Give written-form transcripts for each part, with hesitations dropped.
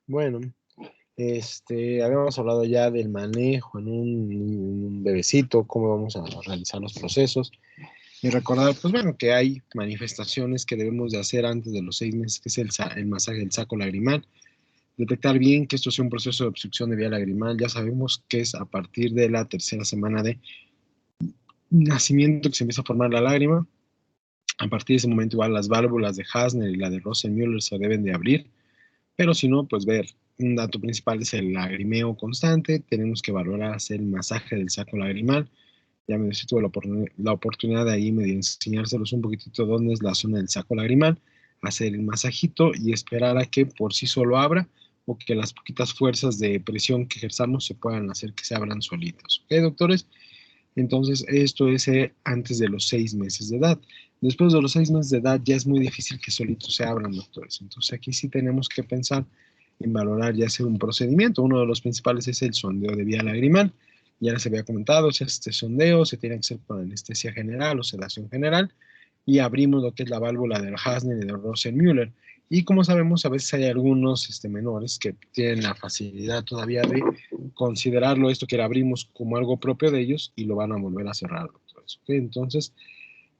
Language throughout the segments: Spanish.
Bueno, habíamos hablado ya del manejo en un bebecito, cómo vamos a realizar los procesos. Y recordar, pues bueno, que hay manifestaciones que debemos de hacer antes de los 6 meses, que es el masaje del saco lagrimal. Detectar bien que esto sea un proceso de obstrucción de vía lagrimal. Ya sabemos que es a partir de la tercera semana de nacimiento que se empieza a formar la lágrima. A partir de ese momento igual las válvulas de Hasner y la de Rosenmüller se deben de abrir, pero si no, pues ver. Un dato principal es el lagrimeo constante. Tenemos que valorar hacer el masaje del saco lagrimal. Ya me tuve la oportunidad de ahí medio enseñárselos un poquitito dónde es la zona del saco lagrimal, hacer el masajito y esperar a que por sí solo abra o que las poquitas fuerzas de presión que ejerzamos se puedan hacer que se abran solitos. ¿Ok, doctores? Entonces, esto es antes de los 6 meses de edad. Después de los 6 meses de edad ya es muy difícil que solitos se abran, doctores. Entonces, aquí sí tenemos que pensar en valorar ya hacer un procedimiento. Uno de los principales es el sondeo de vía lagrimal. Ya les había comentado, si este sondeo se tiene que hacer con anestesia general o sedación general y abrimos lo que es la válvula del Hasner y del Rosenmüller. Y como sabemos, a veces hay algunos menores que tienen la facilidad todavía de considerarlo esto que le abrimos como algo propio de ellos y lo van a volver a cerrar, doctores. ¿Okay? Entonces,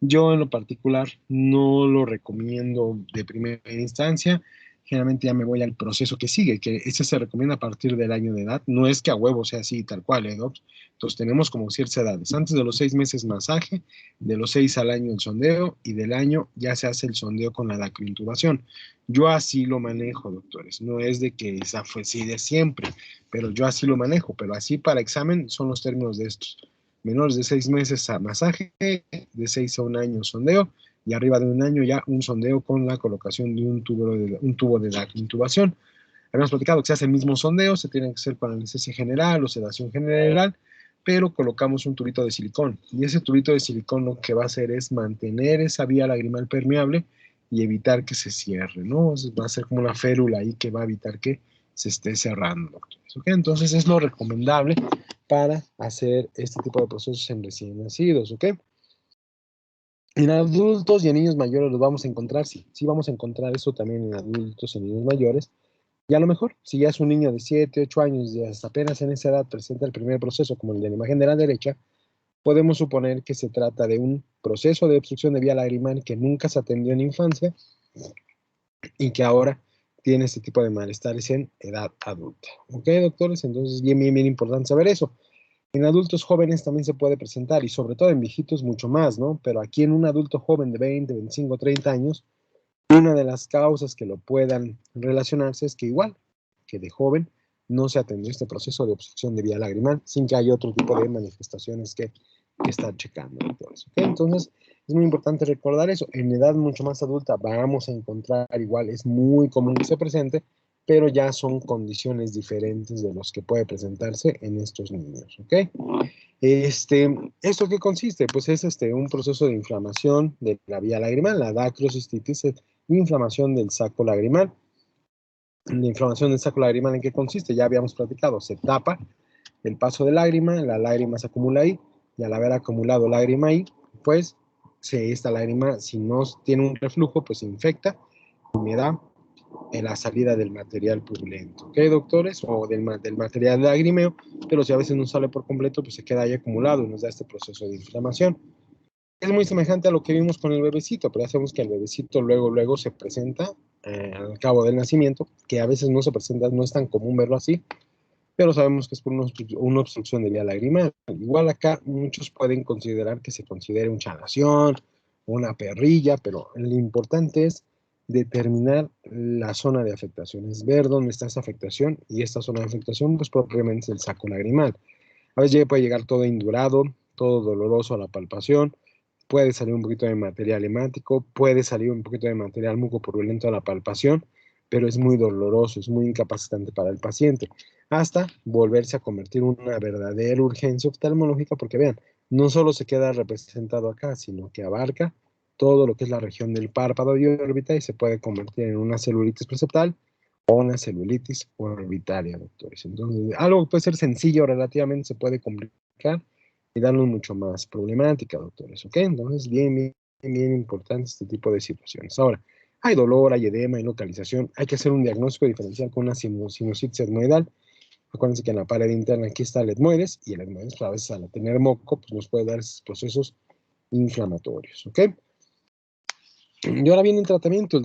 yo en lo particular no lo recomiendo de primera instancia. Generalmente ya me voy al proceso que sigue, que ese se recomienda a partir del año de edad. No es que a huevo sea así tal cual, Doc? Entonces tenemos como ciertas edades. Antes de los 6 meses masaje, de los 6 al año el sondeo y del año ya se hace el sondeo con la dacrointubación. Yo así lo manejo, doctores. No es de que esa fue así de siempre, pero yo así lo manejo. Pero así para examen son los términos de estos. Menores de 6 meses a masaje, de 6 a un año sondeo, y arriba de un año ya un sondeo con la colocación de un tubo de intubación. Habíamos platicado que se hace el mismo sondeo, se tiene que hacer con anestesia general o sedación general, pero colocamos un tubito de silicón. Y ese tubito de silicón lo que va a hacer es mantener esa vía lagrimal permeable y evitar que se cierre, ¿no? Va a ser como una férula ahí que va a evitar que se esté cerrando, doctores. ¿Okay? Entonces es lo recomendable para hacer este tipo de procesos en recién nacidos, ¿ok? En adultos y en niños mayores los vamos a encontrar, sí vamos a encontrar eso también en adultos y en niños mayores. Y a lo mejor, si ya es un niño de 7, 8 años y hasta apenas en esa edad presenta el primer proceso, como el de la imagen de la derecha, podemos suponer que se trata de un proceso de obstrucción de vía lagrimal que nunca se atendió en infancia y que ahora tiene este tipo de malestares en edad adulta. ¿Ok, doctores? Entonces, bien, bien, bien importante saber eso. En adultos jóvenes también se puede presentar y sobre todo en viejitos mucho más, ¿no? Pero aquí en un adulto joven de 20, 25, 30 años, una de las causas que lo puedan relacionarse es que igual que de joven no se atendió este proceso de obstrucción de vía lagrimal sin que haya otro tipo de manifestaciones que estar checando. Entonces, ¿okay? Entonces, es muy importante recordar eso. En edad mucho más adulta vamos a encontrar igual, es muy común que se presente, pero ya son condiciones diferentes de los que puede presentarse en estos niños, ¿ok? ¿Esto qué consiste? Pues es un proceso de inflamación de la vía lagrimal, la dacrocistitis, inflamación del saco lagrimal. La inflamación del saco lagrimal, ¿en qué consiste? Ya habíamos platicado, se tapa el paso de lágrima, la lágrima se acumula ahí, y al haber acumulado lágrima ahí, pues esta lágrima, si no tiene un reflujo, pues se infecta y me da la salida del material purulento, ¿ok, doctores? O del material lagrimeo, pero si a veces no sale por completo, pues se queda ahí acumulado y nos da este proceso de inflamación. Es muy semejante a lo que vimos con el bebecito, pero ya sabemos que el bebecito luego se presenta al cabo del nacimiento, que a veces no se presenta, no es tan común verlo así, pero sabemos que es por una obstrucción de vía lagrimal. Igual acá muchos pueden considerar que se considere un chalación, una perrilla, pero lo importante es determinar la zona de afectación, es ver dónde está esa afectación y esta zona de afectación pues propiamente es el saco lagrimal. A veces puede llegar todo indurado, todo doloroso a la palpación, puede salir un poquito de material hemático, puede salir un poquito de material mucopurulento a la palpación, pero es muy doloroso, es muy incapacitante para el paciente, hasta volverse a convertir en una verdadera urgencia oftalmológica, porque vean, no solo se queda representado acá, sino que abarca todo lo que es la región del párpado y órbita y se puede convertir en una celulitis preceptal o una celulitis orbitaria, doctores. Entonces, algo que puede ser sencillo relativamente se puede complicar y darnos mucho más problemática, doctores, ¿ok? Entonces, bien importante este tipo de situaciones. Ahora, hay dolor, hay edema, hay localización, hay que hacer un diagnóstico diferencial con una sinusitis etmoidal. Acuérdense que en la pared interna aquí está el etmoides, y el etmoides, pues, a veces al tener moco, pues nos puede dar esos procesos inflamatorios, ¿ok? Y ahora viene el tratamiento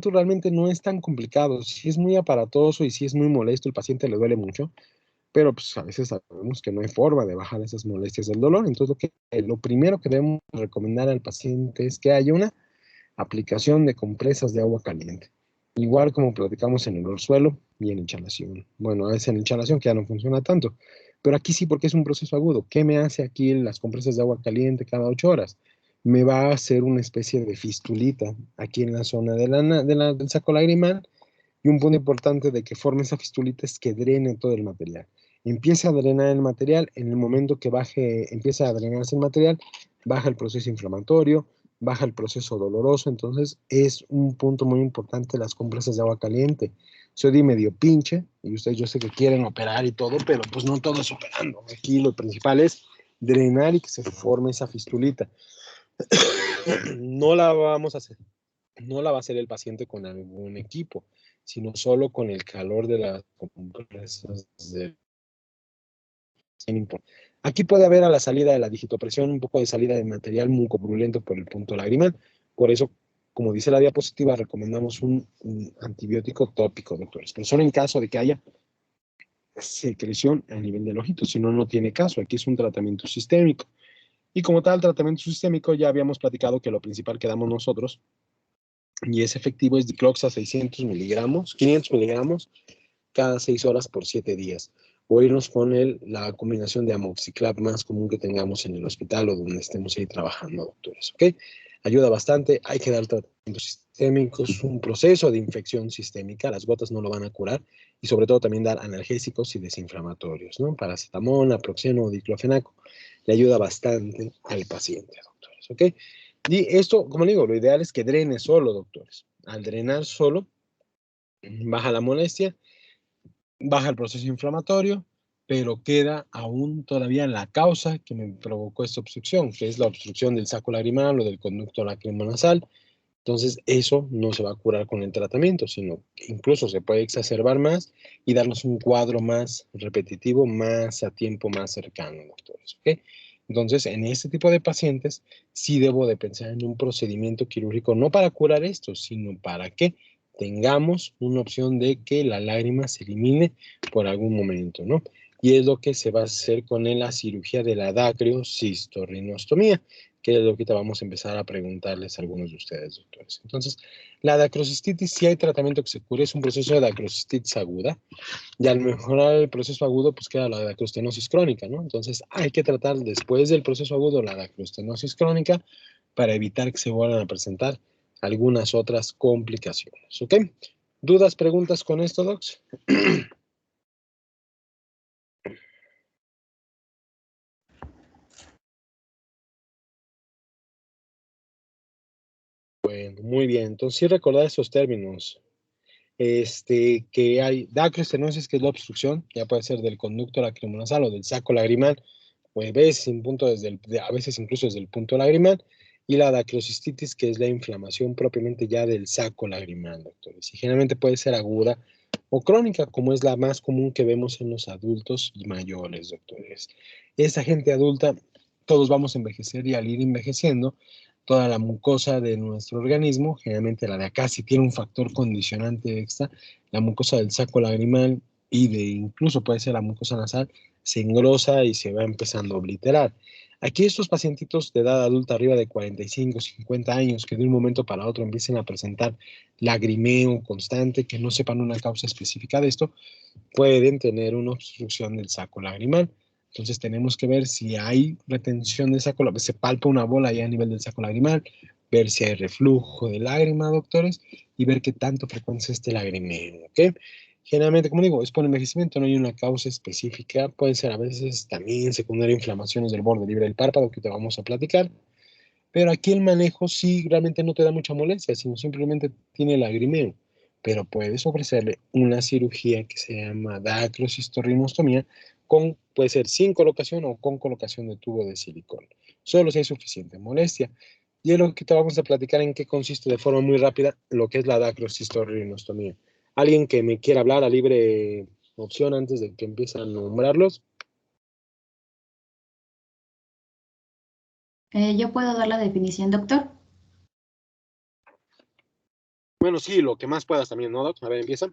realmente no es tan complicado, sí es muy aparatoso y sí es muy molesto, el paciente le duele mucho, pero pues a veces sabemos que no hay forma de bajar esas molestias del dolor, entonces lo primero que debemos recomendar al paciente es que haya una aplicación de compresas de agua caliente, igual como platicamos en el orzuelo y en inhalación. Bueno, a veces en inhalación que ya no funciona tanto, pero aquí sí porque es un proceso agudo. ¿Qué me hace aquí las compresas de agua caliente cada 8 horas? Me va a hacer una especie de fistulita aquí en la zona del saco lagrimal, y un punto importante de que forme esa fistulita es que drene todo el material. Empieza a drenar el material, en el momento que empieza a drenarse el material, baja el proceso inflamatorio, baja el proceso doloroso, entonces es un punto muy importante las compresas de agua caliente. Soy medio pinche, y ustedes yo sé que quieren operar y todo, pero pues no todo es operando. Aquí lo principal es drenar y que se forme esa fistulita. No la vamos a hacer, no la va a hacer el paciente con algún equipo, sino solo con el calor de las compresas de... Aquí puede haber a la salida de la digitopresión un poco de salida de material mucoprurulento por el punto lagrimal. Por eso, como dice la diapositiva, recomendamos un antibiótico tópico, doctores, pero solo en caso de que haya secreción a nivel del ojito, si no, no tiene caso. Aquí es un tratamiento sistémico. Y como tal, tratamiento sistémico, ya habíamos platicado que lo principal que damos nosotros y es efectivo es dicloxa 600 miligramos, 500 miligramos cada 6 horas por 7 días. O irnos con la combinación de amoxiclav más común que tengamos en el hospital o donde estemos ahí trabajando, doctores. ¿Ok? Ayuda bastante, hay que dar tratamientos sistémicos, un proceso de infección sistémica, las gotas no lo van a curar, y sobre todo también dar analgésicos y desinflamatorios, ¿no? Paracetamol, naproxeno o diclofenaco. Le ayuda bastante al paciente, doctores. ¿Ok? Y esto, como digo, lo ideal es que drene solo, doctores. Al drenar solo, baja la molestia, baja el proceso inflamatorio, pero queda aún todavía la causa que me provocó esta obstrucción, que es la obstrucción del saco lagrimal o del conducto lacrimonasal. Entonces, eso no se va a curar con el tratamiento, sino que incluso se puede exacerbar más y darnos un cuadro más repetitivo, más a tiempo más cercano, doctores. ¿Ok? Entonces, en este tipo de pacientes, sí debo de pensar en un procedimiento quirúrgico, no para curar esto, sino para que tengamos una opción de que la lágrima se elimine por algún momento, ¿no? Y es lo que se va a hacer con la cirugía de la dacriocistorrinostomía, que es lo que vamos a empezar a preguntarles a algunos de ustedes, doctores. Entonces, la dacrocistitis, si hay tratamiento que se cure, es un proceso de dacrocistitis aguda, y al mejorar el proceso agudo, pues queda la dacrostenosis crónica, ¿no? Entonces, hay que tratar después del proceso agudo la dacrostenosis crónica para evitar que se vuelvan a presentar algunas otras complicaciones, ¿ok? ¿Dudas, preguntas con esto, docs? Bueno, muy bien. Entonces, sí recordar esos términos. Que hay dacrostenosis, que es la obstrucción, ya puede ser del conducto lacrimonasal o del saco lagrimal, o a veces, a veces incluso desde el punto lagrimal, y la dacrocistitis, que es la inflamación propiamente ya del saco lagrimal, doctores. Y generalmente puede ser aguda o crónica, como es la más común que vemos en los adultos mayores, doctores. Esa gente adulta, todos vamos a envejecer, y al ir envejeciendo, toda la mucosa de nuestro organismo, generalmente la de acá, si tiene un factor condicionante extra, la mucosa del saco lagrimal y incluso puede ser la mucosa nasal, se engrosa y se va empezando a obliterar. Aquí estos pacientitos de edad adulta arriba de 45, 50 años, que de un momento para otro empiecen a presentar lagrimeo constante, que no sepan una causa específica de esto, pueden tener una obstrucción del saco lagrimal. Entonces tenemos que ver si hay retención del saco, se palpa una bola ya a nivel del saco lagrimal, ver si hay reflujo de lágrima, doctores, y ver qué tanto frecuencia este lagrimeo, ¿ok? Generalmente, como digo, es por envejecimiento, no hay una causa específica, puede ser a veces también secundaria inflamaciones del borde libre del párpado, que te vamos a platicar, pero aquí el manejo sí realmente no te da mucha molestia, sino simplemente tiene lagrimeo. Pero puedes ofrecerle una cirugía que se llama dacrocitorrinostomía puede ser sin colocación o con colocación de tubo de silicona, solo si hay suficiente molestia. Y es lo que te vamos a platicar en qué consiste de forma muy rápida lo que es la dacroscistorrinostomía. ¿Alguien que me quiera hablar a libre opción antes de que empiece a nombrarlos? Yo puedo dar la definición, doctor. Bueno, sí, lo que más puedas también, ¿no, Doc? A ver, empieza.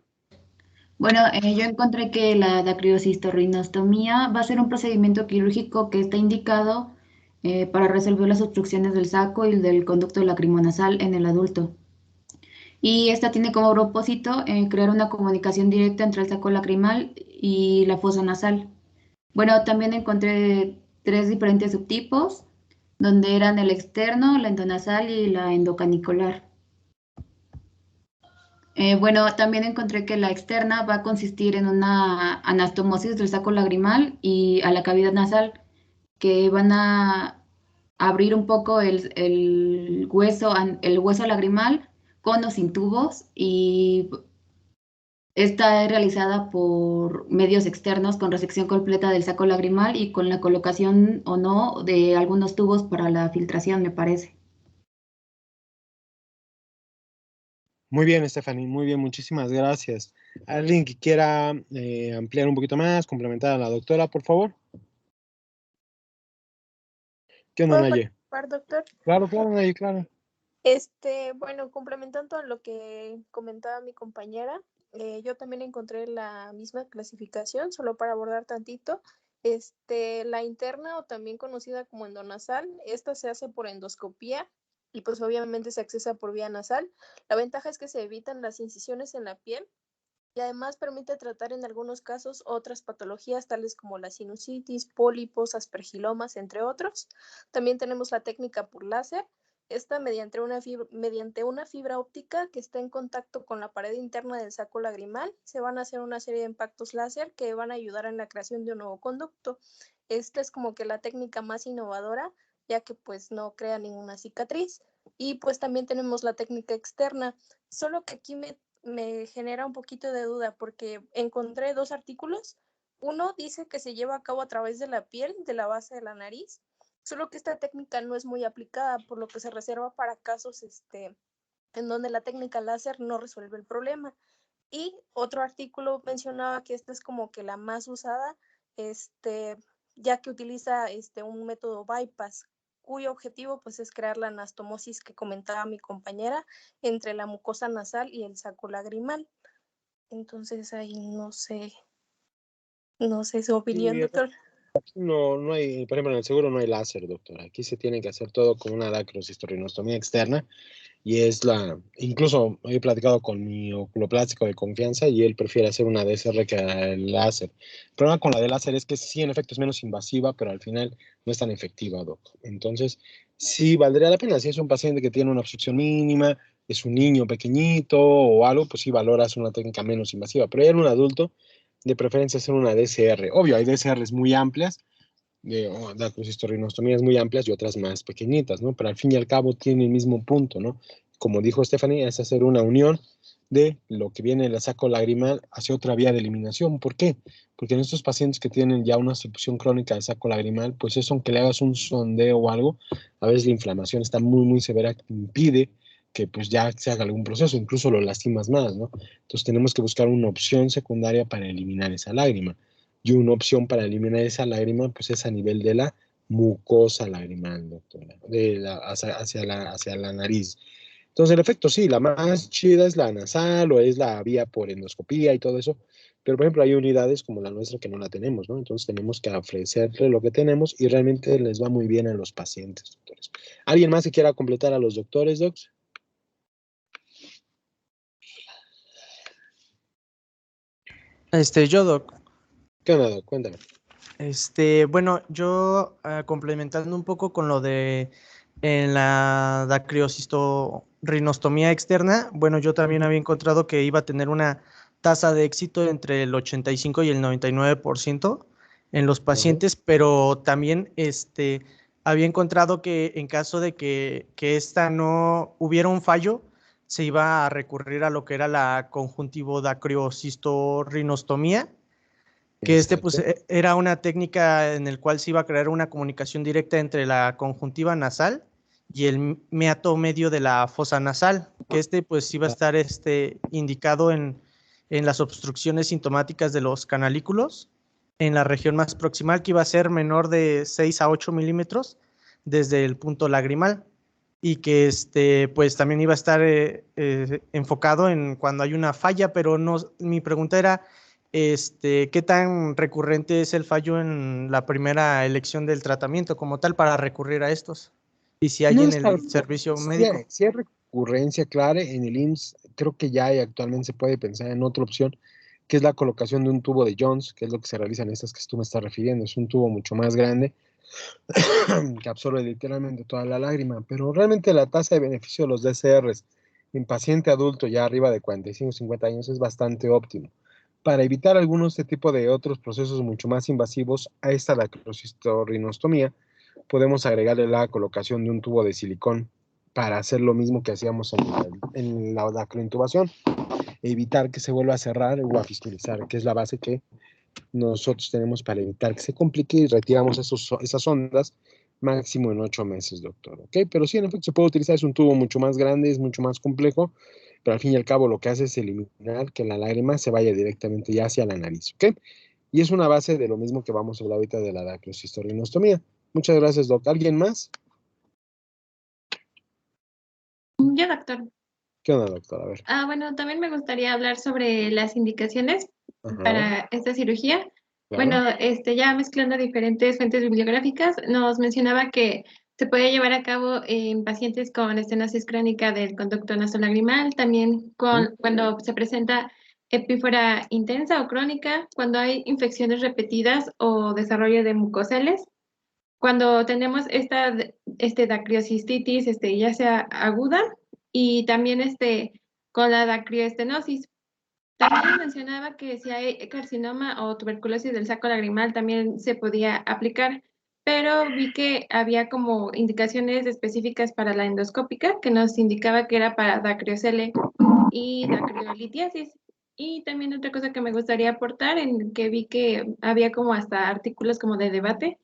Bueno, yo encontré que la dacriocistorrinostomía va a ser un procedimiento quirúrgico que está indicado para resolver las obstrucciones del saco y del conducto lacrimonasal en el adulto. Y esta tiene como propósito crear una comunicación directa entre el saco lacrimal y la fosa nasal. Bueno, también encontré tres diferentes subtipos, donde eran el externo, la endonasal y la endocanicular. Bueno, también encontré que la externa va a consistir en una anastomosis del saco lagrimal y a la cavidad nasal, que van a abrir un poco el hueso lagrimal con o sin tubos, y esta es realizada por medios externos con resección completa del saco lagrimal y con la colocación o no de algunos tubos para la filtración, me parece. Muy bien, Stephanie, muy bien, muchísimas gracias. ¿Alguien que quiera ampliar un poquito más, complementar a la doctora, por favor? ¿Qué onda, ¿Puedo Naye? participar, doctor? Claro, claro, Naye, claro. Bueno, complementando a lo que comentaba mi compañera, yo también encontré la misma clasificación, solo para abordar tantito. La interna, o también conocida como endonasal, esta se hace por endoscopía y pues obviamente se accesa por vía nasal. La ventaja es que se evitan las incisiones en la piel y además permite tratar en algunos casos otras patologías tales como la sinusitis, pólipos, aspergilomas, entre otros. También tenemos la técnica por láser. Esta mediante una fibra óptica que está en contacto con la pared interna del saco lagrimal, se van a hacer una serie de impactos láser que van a ayudar en la creación de un nuevo conducto. Esta es como que la técnica más innovadora, ya que pues no crea ninguna cicatriz. Y pues también tenemos la técnica externa, solo que aquí me genera un poquito de duda porque encontré dos artículos. Uno dice que se lleva a cabo a través de la piel, de la base de la nariz, solo que esta técnica no es muy aplicada, por lo que se reserva para casos en donde la técnica láser no resuelve el problema. Y otro artículo mencionaba que esta es como que la más usada, ya que utiliza un método bypass, cuyo objetivo pues es crear la anastomosis que comentaba mi compañera entre la mucosa nasal y el saco lagrimal. Entonces ahí no sé su opinión, Sí, doctor. no, no hay, por ejemplo, en el seguro no hay láser, doctora. Aquí se tiene que hacer todo con una dacroshistorionostomía externa y incluso he platicado con mi oculoplástico de confianza y él prefiere hacer una DSR que el láser. El problema con la de láser es que sí, en efecto, es menos invasiva, pero al final no es tan efectiva, doctor. Entonces, sí valdría la pena. Si es un paciente que tiene una obstrucción mínima, es un niño pequeñito o algo, pues sí valoras una técnica menos invasiva. Pero ya en un adulto, de preferencia hacer una DSR. Obvio, hay DSRs muy amplias, de dacroshistorionostomías muy amplias y otras más pequeñitas, ¿no? Pero al fin y al cabo tiene el mismo punto, ¿no? Como dijo Stephanie, es hacer una unión de lo que viene del saco lagrimal hacia otra vía de eliminación. ¿Por qué? Porque en estos pacientes que tienen ya una obstrucción crónica del saco lagrimal, pues eso, aunque le hagas un sondeo o algo, a veces la inflamación está muy, muy severa que impide que pues ya se haga algún proceso, incluso lo lastimas más, ¿no? Entonces tenemos que buscar una opción secundaria para eliminar esa lágrima. Y una opción para eliminar esa lágrima, pues es a nivel de la mucosa lagrimal, doctora, hacia la nariz. Entonces, en efecto, sí, la más chida es la nasal o es la vía por endoscopía y todo eso, pero por ejemplo hay unidades como la nuestra que no la tenemos, ¿no? Entonces tenemos que ofrecerle lo que tenemos y realmente les va muy bien a los pacientes, doctores. ¿Alguien más que quiera completar a los doctores, docs? Yo, Doc. ¿Qué onda, doc? Cuéntame. Bueno, yo complementando un poco con lo de en la dacriostorrinostomía externa, bueno, yo también había encontrado que iba a tener una tasa de éxito entre el 85 y el 99% en los Ajá. pacientes, pero también había encontrado que en caso de que esta no hubiera un fallo, se iba a recurrir a lo que era la conjuntivodacriostorrinostomía, que pues era una técnica en el cual se iba a crear una comunicación directa entre la conjuntiva nasal y el meato medio de la fosa nasal, que pues iba a estar indicado en las obstrucciones sintomáticas de los canalículos en la región más proximal, que iba a ser menor de 6 a 8 milímetros desde el punto lagrimal, y que pues también iba a estar enfocado en cuando hay una falla, pero no, mi pregunta era ¿qué tan recurrente es el fallo en la primera elección del tratamiento como tal para recurrir a estos? Y si hay No en es el servicio médico. si hay recurrencia clara en el IMSS, creo que ya hay, actualmente se puede pensar en otra opción, que es la colocación de un tubo de Jones, que es lo que se realiza en estas que tú me estás refiriendo. Es un tubo mucho más grande que absorbe literalmente toda la lágrima, pero realmente la tasa de beneficio de los DCRs en paciente adulto ya arriba de 45 o 50 años es bastante óptimo. Para evitar algunos de este tipo de otros procesos mucho más invasivos a esta dacrosistorrinostomía, podemos agregarle la colocación de un tubo de silicón para hacer lo mismo que hacíamos en la dacrointubación, evitar que se vuelva a cerrar o a fistulizar, que es la base que nosotros tenemos para evitar que se complique, y retiramos esas ondas máximo en 8 meses, doctor. ¿Ok? Pero sí, en efecto, se puede utilizar, es un tubo mucho más grande, es mucho más complejo, pero al fin y al cabo lo que hace es eliminar que la lágrima se vaya directamente ya hacia la nariz. ¿Ok? Y es una base de lo mismo que vamos a hablar ahorita de la dacrosistorrinostomía. Muchas gracias, doc. ¿Alguien más? Yo, doctor. ¿Qué onda, doctor? A ver. Bueno, también me gustaría hablar sobre las indicaciones Ajá, para esta cirugía. claro. Bueno, ya mezclando diferentes fuentes bibliográficas, nos mencionaba que se puede llevar a cabo en pacientes con estenosis crónica del conducto nasolagrimal, también cuando se presenta epífora intensa o crónica, cuando hay infecciones repetidas o desarrollo de mucosales, cuando tenemos esta dacriocistitis, ya sea aguda, y también con la dacrioestenosis. También mencionaba que si hay carcinoma o tuberculosis del saco lagrimal también se podía aplicar, pero vi que había como indicaciones específicas para la endoscópica que nos indicaba que era para dacriocele y dacriolitiasis. Y también otra cosa que me gustaría aportar, en que vi que había como hasta artículos como de debate,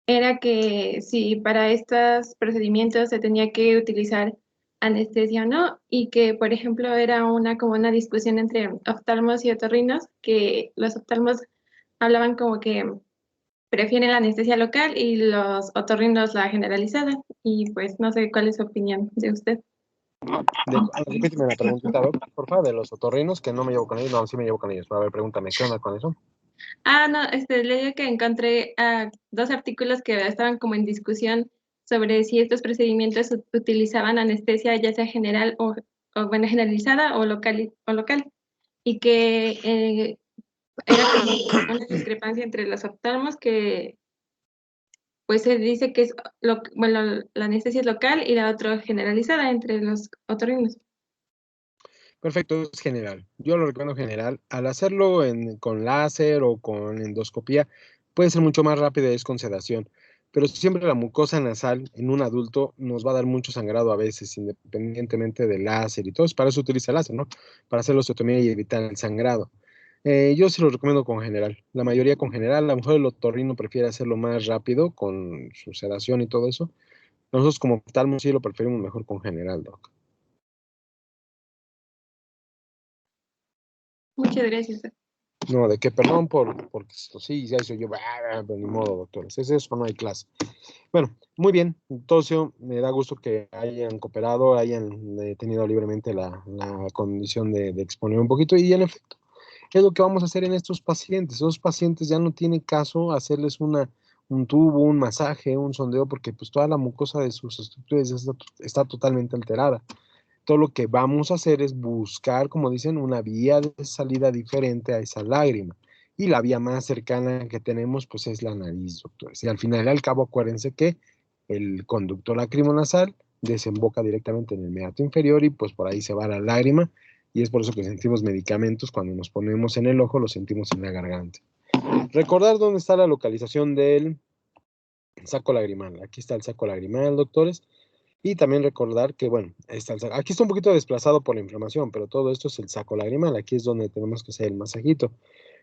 era que si para estos procedimientos se tenía que utilizar anestesia o no, y que, por ejemplo, era como una discusión entre oftalmos y otorrinos, que los oftalmos hablaban como que prefieren la anestesia local y los otorrinos la generalizada, y pues no sé cuál es su opinión de usted. Repíteme la preguntita, doc, por favor, de los otorrinos, que no me llevo con ellos. No, sí me llevo con ellos. A ver, pregúntame, ¿qué onda con eso? No, le digo que encontré dos artículos que estaban como en discusión sobre si estos procedimientos utilizaban anestesia ya sea general o bueno, generalizada o local, y que era como una discrepancia entre los oftalmos, que pues se dice que es, bueno, la anestesia es local y la otra generalizada entre los otorrinos. Perfecto, es general. Yo lo recomiendo general. Al hacerlo con láser o con endoscopía, puede ser mucho más rápido y es con sedación. Pero siempre la mucosa nasal en un adulto nos va a dar mucho sangrado a veces, independientemente del láser y todo. Para eso utiliza el láser, ¿no? Para hacer la osteotomía y evitar el sangrado. Yo sí lo recomiendo con general. La mayoría con general. A lo mejor el otorrino prefiere hacerlo más rápido con su sedación y todo eso. Nosotros como oftalmos sí lo preferimos mejor con general, doc. Muchas gracias. No, de qué, perdón porque sí, ya soy yo, pero ni modo, doctores, es eso, no hay clase. Bueno, muy bien, entonces me da gusto que hayan cooperado, hayan tenido libremente la condición de exponer un poquito, y en efecto, es lo que vamos a hacer en estos pacientes. Esos pacientes ya no tiene caso hacerles un tubo, un masaje, un sondeo, porque pues toda la mucosa de sus estructuras está totalmente alterada. Todo lo que vamos a hacer es buscar, como dicen, una vía de salida diferente a esa lágrima. Y la vía más cercana que tenemos, pues es la nariz, doctores. Y al final y al cabo, acuérdense que el conducto lacrimonasal desemboca directamente en el meato inferior y pues por ahí se va la lágrima. Y es por eso que sentimos medicamentos cuando nos ponemos en el ojo, lo sentimos en la garganta. Recordar dónde está la localización del saco lagrimal. Aquí está el saco lagrimal, doctores. Y también recordar que, bueno, aquí está un poquito desplazado por la inflamación, pero todo esto es el saco lagrimal. Aquí es donde tenemos que hacer el masajito.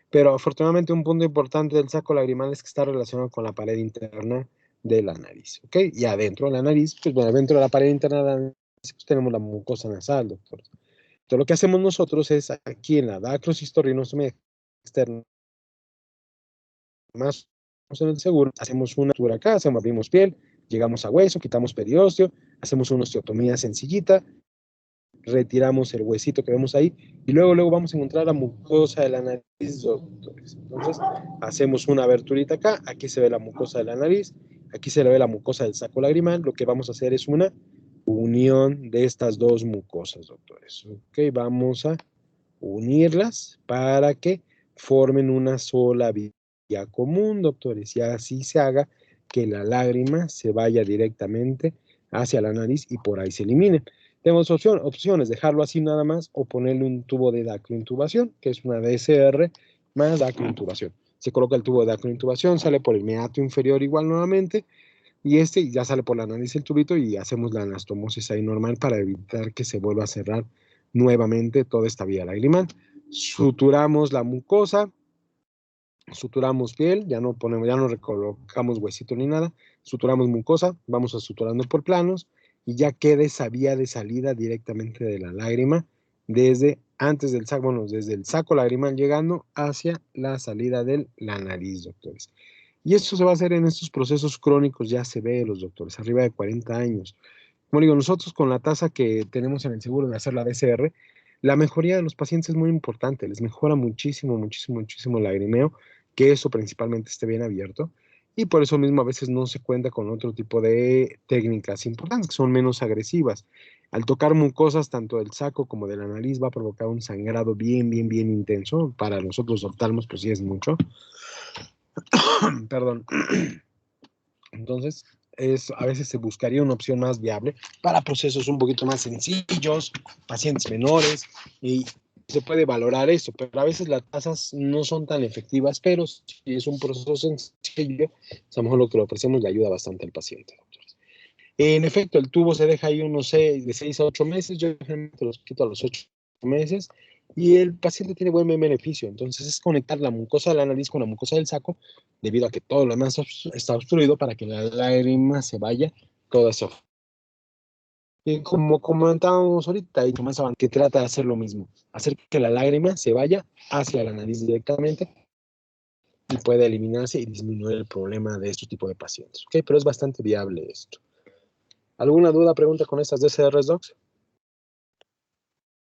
Pero afortunadamente un punto importante del saco lagrimal es que está relacionado con la pared interna de la nariz, ¿ok? Y adentro de la nariz, pues bueno, dentro de la pared interna de la nariz pues, tenemos la mucosa nasal, doctor. Entonces lo que hacemos nosotros es aquí en la dacrosistorrinostomía externa, más en el seguro, hacemos una abertura acá, abrimos piel, llegamos a hueso, quitamos periósteo, hacemos una osteotomía sencillita, retiramos el huesito que vemos ahí y luego vamos a encontrar la mucosa de la nariz, doctores. Entonces, hacemos una aberturita acá, aquí se ve la mucosa de la nariz, aquí se ve la mucosa del saco lagrimal, lo que vamos a hacer es una unión de estas dos mucosas, doctores. Ok, vamos a unirlas para que formen una sola vía común, doctores, y así se haga que la lágrima se vaya directamente hacia la nariz y por ahí se elimine. Tenemos opciones, dejarlo así nada más o ponerle un tubo de dacrointubación, que es una DSR más dacrointubación. Se coloca el tubo de dacrointubación, sale por el meato inferior igual nuevamente, y ya sale por la nariz el tubito y hacemos la anastomosis ahí normal para evitar que se vuelva a cerrar nuevamente toda esta vía lagrimal. Suturamos la mucosa, suturamos piel, ya no recolocamos huesito ni nada, suturamos mucosa, vamos a suturando por planos y ya queda esa vía de salida directamente de la lágrima desde antes del saco, bueno, desde el saco lagrimal llegando hacia la salida de la nariz, doctores. Y esto se va a hacer en estos procesos crónicos ya severos, doctores, arriba de 40 años. Como digo, nosotros con la tasa que tenemos en el seguro de hacer la DCR, la mejoría de los pacientes es muy importante, les mejora muchísimo, muchísimo, muchísimo el lagrimeo, que eso principalmente esté bien abierto, y por eso mismo a veces no se cuenta con otro tipo de técnicas importantes, que son menos agresivas. Al tocar mucosas tanto del saco como de la nariz va a provocar un sangrado bien, bien, bien intenso. Para nosotros oftalmos, pues sí es mucho. Perdón. Entonces, a veces se buscaría una opción más viable para procesos un poquito más sencillos, pacientes menores, y se puede valorar eso, pero a veces las tasas no son tan efectivas, pero si es un proceso sencillo, a lo mejor lo que le ofrecemos le ayuda bastante al paciente, doctores. En efecto, el tubo se deja ahí unos de 6 a 8 meses, yo generalmente los quito a los 8 meses, y el paciente tiene buen beneficio. Entonces es conectar la mucosa de la nariz con la mucosa del saco, debido a que todo lo demás está obstruido para que la lágrima se vaya, todo eso. Y como comentábamos ahorita, y Tomás Saban, que trata de hacer lo mismo, hacer que la lágrima se vaya hacia la nariz directamente y pueda eliminarse y disminuir el problema de este tipo de pacientes. ¿Okay? Pero es bastante viable esto. ¿Alguna duda, pregunta con estas DCRs, Docs?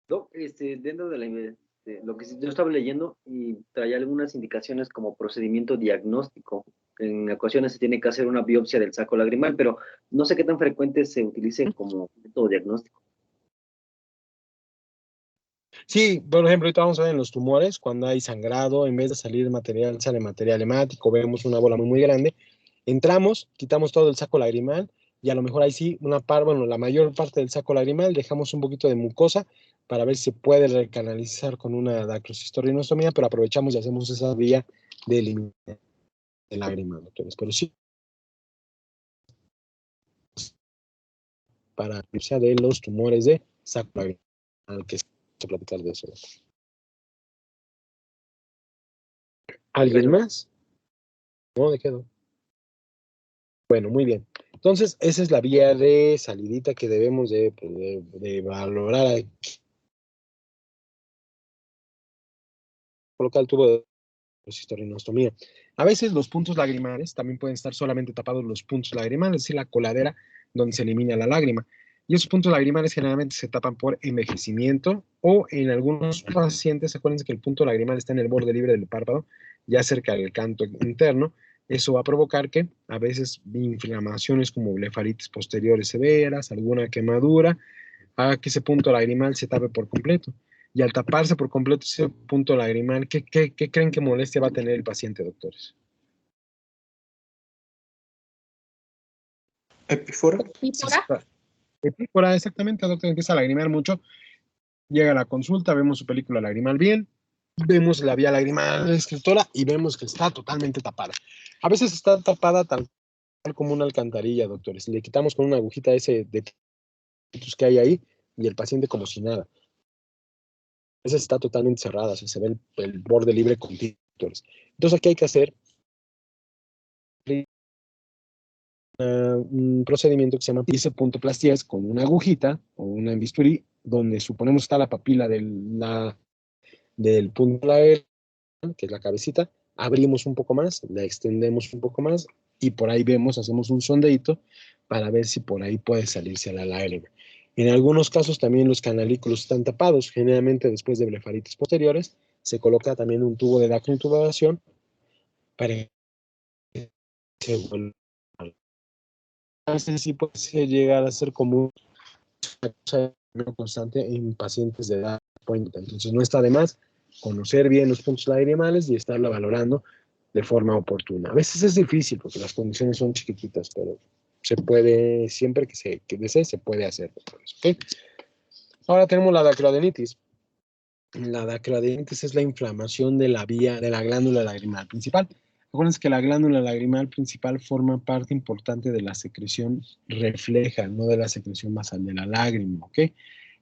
Doc, dentro de lo que yo estaba leyendo y traía algunas indicaciones como procedimiento diagnóstico. En ocasiones se tiene que hacer una biopsia del saco lagrimal, pero no sé qué tan frecuente se utilice como método diagnóstico. Sí, por ejemplo, ahorita vamos a ver en los tumores, cuando hay sangrado, en vez de salir material, sale material hemático, vemos una bola muy, muy grande, entramos, quitamos todo el saco lagrimal, y a lo mejor ahí sí, la mayor parte del saco lagrimal, dejamos un poquito de mucosa para ver si se puede recanalizar con una dacrosistorrinostomía, pero aprovechamos y hacemos esa vía de eliminación de lágrima, doctores. Pero sí, para la biopsia de los tumores de saco lagrimal, que se platicar de eso. ¿Alguien más? No, ¿de qué no? Bueno, muy bien. Entonces, esa es la vía de salidita que debemos de valorar aquí. Colocar el tubo de dacrosistorrinostomía. A veces los puntos lagrimales también pueden estar solamente tapados los puntos lagrimales, es decir, la coladera donde se elimina la lágrima. Y esos puntos lagrimales generalmente se tapan por envejecimiento o en algunos pacientes, acuérdense que el punto lagrimal está en el borde libre del párpado, ya cerca del canto interno. Eso va a provocar que a veces inflamaciones como blefaritis posteriores severas, alguna quemadura, haga que ese punto lagrimal se tape por completo. Y al taparse por completo ese punto lagrimal, ¿qué creen que molestia va a tener el paciente, doctores? ¿Epífora? Epífora, exactamente, doctor, empieza a lagrimear mucho. Llega a la consulta, vemos su película lagrimal bien, vemos la vía lagrimal de la escritora y vemos que está totalmente tapada. A veces está tapada tal como una alcantarilla, doctores. Le quitamos con una agujita ese de que hay ahí y el paciente como si nada. A veces está totalmente cerrada, o sea, se ve el borde libre continuo. doctores. Entonces, aquí hay que hacer un procedimiento que se llama pisepuntoplastías con una agujita o una bisturí, donde suponemos está la papila del punto lateral, que es la cabecita, abrimos un poco más, la extendemos un poco más y por ahí vemos, hacemos un sondeíto para ver si por ahí puede salirse la lágrima. En algunos casos también los canalículos están tapados, generalmente después de blefaritis posteriores, se coloca también un tubo de dacritubación para que se vuelva. A veces sí puede llegar a ser común una cosa constante en pacientes de edad pointa. Entonces no está de más conocer bien los puntos lagrimales y estarla valorando de forma oportuna. A veces es difícil porque las condiciones son chiquititas, pero se puede, siempre que desee, se puede hacer. ¿Okay? Ahora tenemos la dacroadenitis. La dacroadenitis es la inflamación de la vía de la glándula lagrimal principal. Acuérdense que la glándula lagrimal principal forma parte importante de la secreción refleja, no de la secreción basal de la lágrima, ¿ok?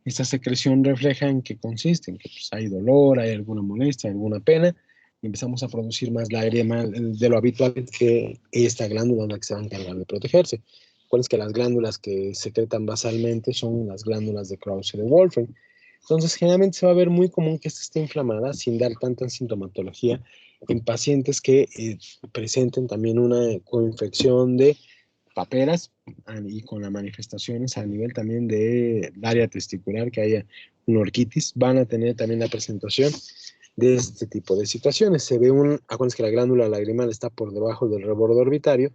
Esta secreción refleja en qué consiste, en que pues, hay dolor, hay alguna molestia, alguna pena, y empezamos a producir más lágrima de lo habitual que esta glándula es la que se va a encargar de protegerse. Acuérdense que las glándulas que secretan basalmente son las glándulas de Krause y de Wolfram. Entonces, generalmente se va a ver muy común que esta esté inflamada sin dar tanta sintomatología en pacientes que presenten también una coinfección de paperas y con las manifestaciones a nivel también del área testicular, que haya una orquitis, van a tener también la presentación de este tipo de situaciones. Se ve acuérdense que la glándula lagrimal está por debajo del rebordo orbitario,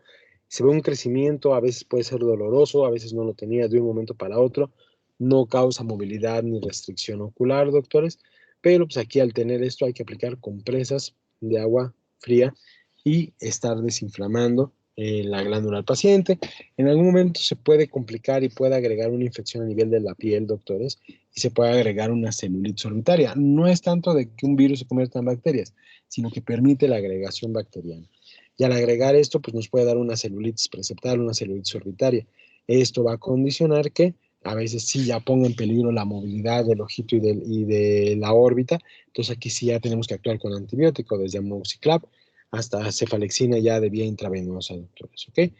se ve un crecimiento, a veces puede ser doloroso, a veces no lo tenía de un momento para otro, no causa movilidad ni restricción ocular, doctores, pero pues aquí al tener esto hay que aplicar compresas de agua fría y estar desinflamando la glándula al paciente. En algún momento se puede complicar y puede agregar una infección a nivel de la piel, doctores, y se puede agregar una celulitis orbitaria. No es tanto de que un virus se convierta en bacterias, sino que permite la agregación bacteriana. Y al agregar esto, pues nos puede dar una celulitis preceptal, una celulitis orbitaria. Esto va a condicionar que a veces sí ya ponga en peligro la movilidad del ojito y de la órbita. Entonces aquí sí ya tenemos que actuar con antibiótico, desde amoxiclav hasta cefalexina ya de vía intravenosa, doctores, ¿ok?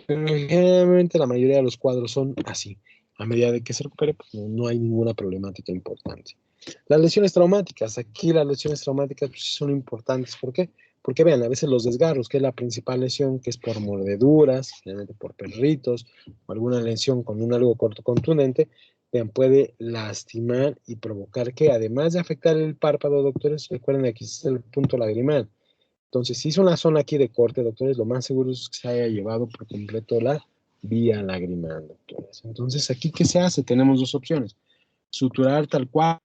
Pero generalmente la mayoría de los cuadros son así. A medida de que se recupere, pues no hay ninguna problemática importante. Las lesiones traumáticas, aquí las lesiones traumáticas pues, son importantes. ¿Por qué? Porque vean, a veces los desgarros, que es la principal lesión, que es por mordeduras, generalmente por perritos, o alguna lesión con un algo corto contundente, vean, puede lastimar y provocar que, además de afectar el párpado, doctores, recuerden que aquí es el punto lagrimal. Entonces, si es una zona aquí de corte, doctores, lo más seguro es que se haya llevado por completo la vía lagrimal, doctores. Entonces, aquí, ¿qué se hace? Tenemos dos opciones. Suturar tal cual,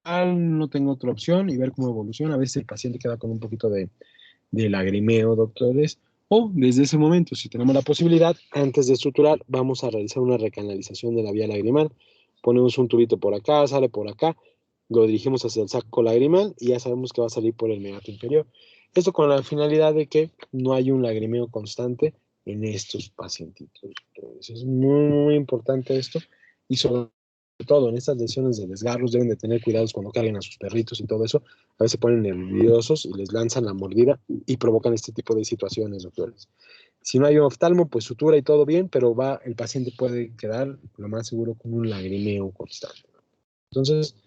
no tengo otra opción, y ver cómo evoluciona. A veces el paciente queda con un poquito de lagrimeo, doctores, o desde ese momento, si tenemos la posibilidad, antes de suturar, vamos a realizar una recanalización de la vía lagrimal. Ponemos un tubito por acá, sale por acá, lo dirigimos hacia el saco lagrimal y ya sabemos que va a salir por el meato inferior. Esto con la finalidad de que no haya un lagrimeo constante en estos pacientitos. Entonces, es muy, muy importante esto y sobre todo en estas lesiones de desgarros deben de tener cuidados cuando carguen a sus perritos y todo eso. A veces se ponen nerviosos y les lanzan la mordida y provocan este tipo de situaciones, doctores. Si no hay un oftalmo, pues sutura y todo bien, pero el paciente puede quedar lo más seguro con un lagrimeo constante. Entonces,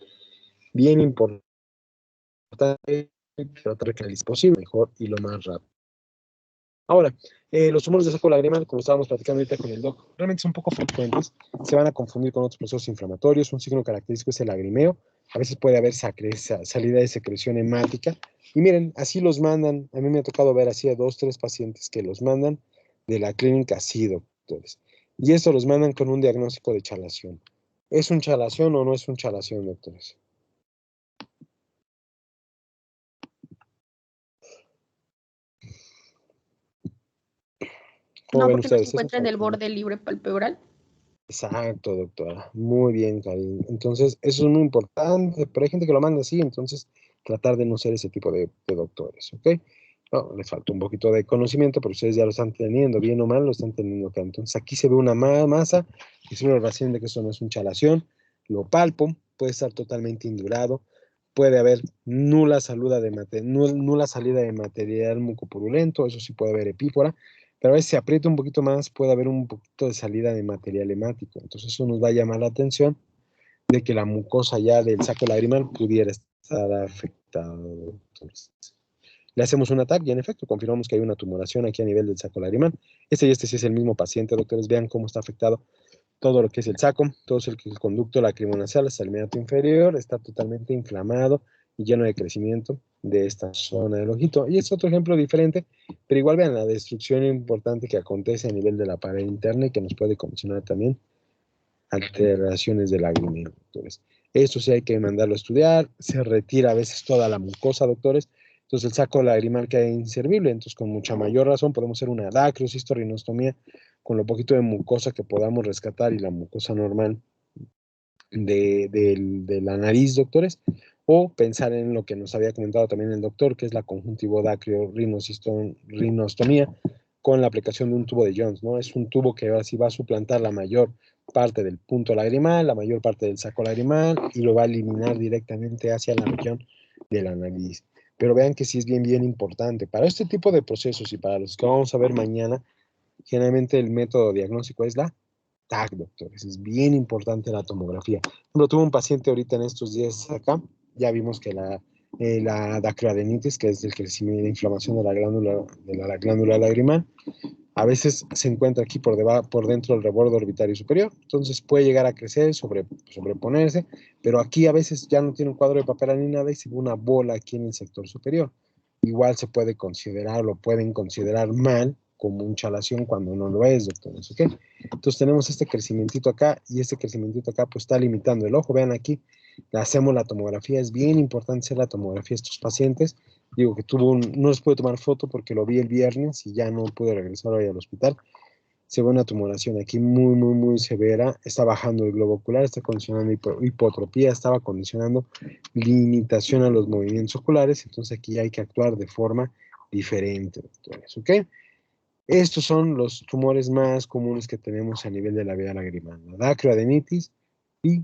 bien importante tratar de que es posible, mejor y lo más rápido. Ahora, los tumores de saco lagrimal, como estábamos platicando ahorita con el doc, realmente son poco frecuentes, se van a confundir con otros procesos inflamatorios, un signo característico es el lagrimeo, a veces puede haber salida de secreción hemática, y miren, así los mandan, a mí me ha tocado ver así a 2, 3 pacientes que los mandan de la clínica así, doctores, y esto los mandan con un diagnóstico de chalación. ¿Es un chalación o no es un chalación, doctores? No, porque no se encuentra en el borde libre palpebral. Exacto, doctora. Muy bien, Karin. Entonces, eso es muy importante, pero hay gente que lo manda así, entonces tratar de no ser ese tipo de doctores, ¿ok? No, les falta un poquito de conocimiento, pero ustedes ya lo están teniendo, bien o mal, lo están teniendo acá. Entonces, aquí se ve una masa, y se ve la observación de que eso no es un chalación, lo palpo, puede estar totalmente indurado, puede haber nula salida de material mucopurulento, eso sí puede haber epífora, pero a veces si aprieta un poquito más puede haber un poquito de salida de material hemático. Entonces eso nos va a llamar la atención de que la mucosa ya del saco lagrimal pudiera estar afectada. Entonces, le hacemos un TAC y en efecto confirmamos que hay una tumoración aquí a nivel del saco lagrimal. Este sí es el mismo paciente, doctores. Vean cómo está afectado todo lo que es el saco, todo el conducto lacrimonasal hasta el meato inferior, está totalmente inflamado y lleno de crecimiento de esta zona del ojito. Y es otro ejemplo diferente, pero igual vean la destrucción importante que acontece a nivel de la pared interna y que nos puede condicionar también alteraciones del lagrimeo, doctores. Esto sí hay que mandarlo a estudiar, se retira a veces toda la mucosa, doctores. Entonces el saco lagrimal queda inservible, entonces con mucha mayor razón podemos hacer una dacriocistorrinostomía con lo poquito de mucosa que podamos rescatar y la mucosa normal de la nariz, doctores, o pensar en lo que nos había comentado también el doctor, que es la conjuntivodacrio-rinostomía con la aplicación de un tubo de Jones, ¿no? Es un tubo que así va a suplantar la mayor parte del punto lagrimal, la mayor parte del saco lagrimal y lo va a eliminar directamente hacia la región de la nariz. Pero vean que sí es bien importante. Para este tipo de procesos y para los que vamos a ver mañana, generalmente el método diagnóstico es la TAC, doctores. Es bien importante la tomografía. Pero tuve un paciente ahorita en estos días acá, ya vimos que la dacroadenitis, que es el crecimiento de inflamación de la glándula lagrimal, a veces se encuentra aquí por dentro del reborde orbitario superior, entonces puede llegar a crecer, sobreponerse, pero aquí a veces ya no tiene un cuadro de papel ni nada y se ve una bola aquí en el sector superior. Igual se puede considerar, lo pueden considerar mal como un chalación cuando no lo es, doctores, ¿ok? Entonces tenemos este crecimiento acá y este crecimiento acá pues está limitando el ojo. Vean aquí, le hacemos la tomografía, es bien importante hacer la tomografía a estos pacientes. Digo que no les pude tomar foto porque lo vi el viernes y ya no pude regresar hoy al hospital. Se ve una tumoración aquí muy severa, está bajando el globo ocular, está condicionando hipotropía, estaba condicionando limitación a los movimientos oculares, entonces aquí hay que actuar de forma diferente, doctores, ¿ok? Estos son los tumores más comunes que tenemos a nivel de la vía lagrimal, la dacroadenitis y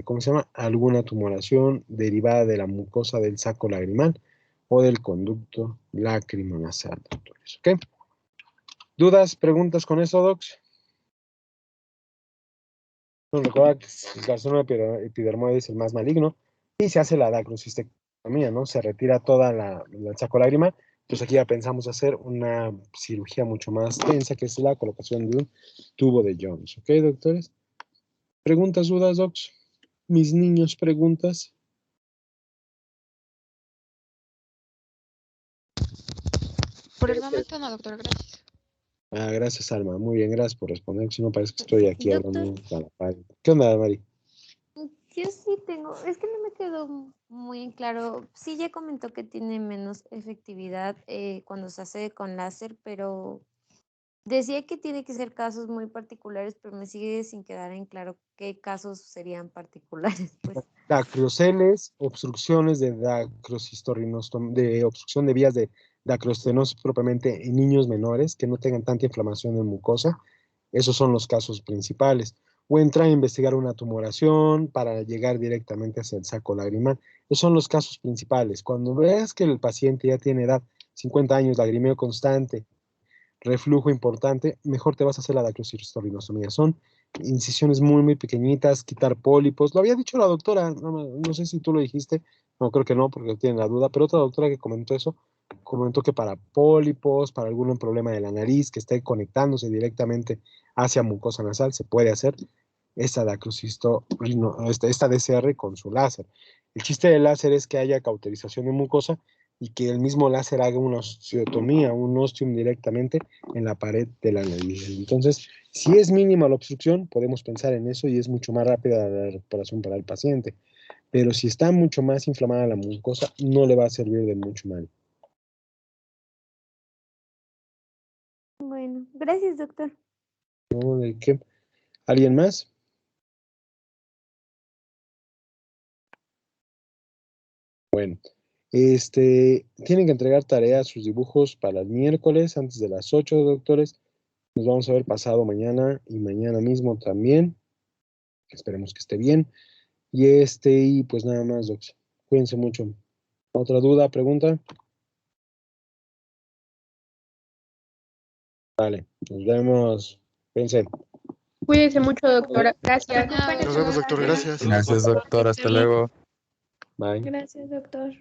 ¿cómo se llama? Alguna tumoración derivada de la mucosa del saco lagrimal o del conducto lacrimonasal, doctores, ¿ok? ¿Dudas, preguntas con eso, docs? Nos recuerda que el carcinoma epidermoide es el más maligno y se hace la dacrocistectomía, ¿no? Se retira toda el saco lagrimal. Entonces aquí ya pensamos hacer una cirugía mucho más tensa, que es la colocación de un tubo de Jones, ¿ok, doctores? ¿Preguntas, dudas, docs? Mis niños, preguntas. Por el momento no, doctor, gracias. Gracias, Alma. Muy bien, gracias por responder. Si no, parece que estoy aquí Doctor. hablando a la par. ¿Qué onda, Mari? Yo sí tengo, es que no me quedó muy en claro. Sí, ya comentó que tiene menos efectividad cuando se hace con láser, pero decía que tiene que ser casos muy particulares, pero me sigue sin quedar en claro qué casos serían particulares, pues. Dacroceles, obstrucciones de de obstrucción de vías de dacroestenosis propiamente en niños menores que no tengan tanta inflamación en mucosa. Esos son los casos principales. O entrar a investigar una tumoración para llegar directamente hacia el saco lagrimal. Esos son los casos principales. Cuando veas que el paciente ya tiene edad, 50 años, lagrimeo constante, reflujo importante, mejor te vas a hacer la dacrocirrinostomía. Son incisiones muy pequeñitas, quitar pólipos. Lo había dicho la doctora, no sé si tú lo dijiste, no creo que no, porque tienen la duda, pero otra doctora que comentó eso, comentó que para pólipos, para algún problema de la nariz que esté conectándose directamente hacia mucosa nasal, se puede hacer esta esta DCR con su láser. El chiste del láser es que haya cauterización de mucosa y que el mismo láser haga una osteotomía, un ostium directamente en la pared de la nariz. Entonces, si es mínima la obstrucción, podemos pensar en eso y es mucho más rápida la recuperación para el paciente. Pero si está mucho más inflamada la mucosa, no le va a servir de mucho mal. Bueno, gracias, doctor. ¿No? ¿De qué? ¿Alguien más? Bueno, tienen que entregar tareas, sus dibujos para el miércoles antes de las 8, doctores. Nos vamos a ver pasado mañana y mañana mismo también. Esperemos que esté bien. Y pues nada más, docs. Cuídense mucho. ¿Otra duda, pregunta? Vale, nos vemos. Cuídense. Cuídese mucho, doctora. Gracias. Nos vemos, doctor. Gracias. Gracias, doctor. Hasta luego. Bye. Gracias, doctor.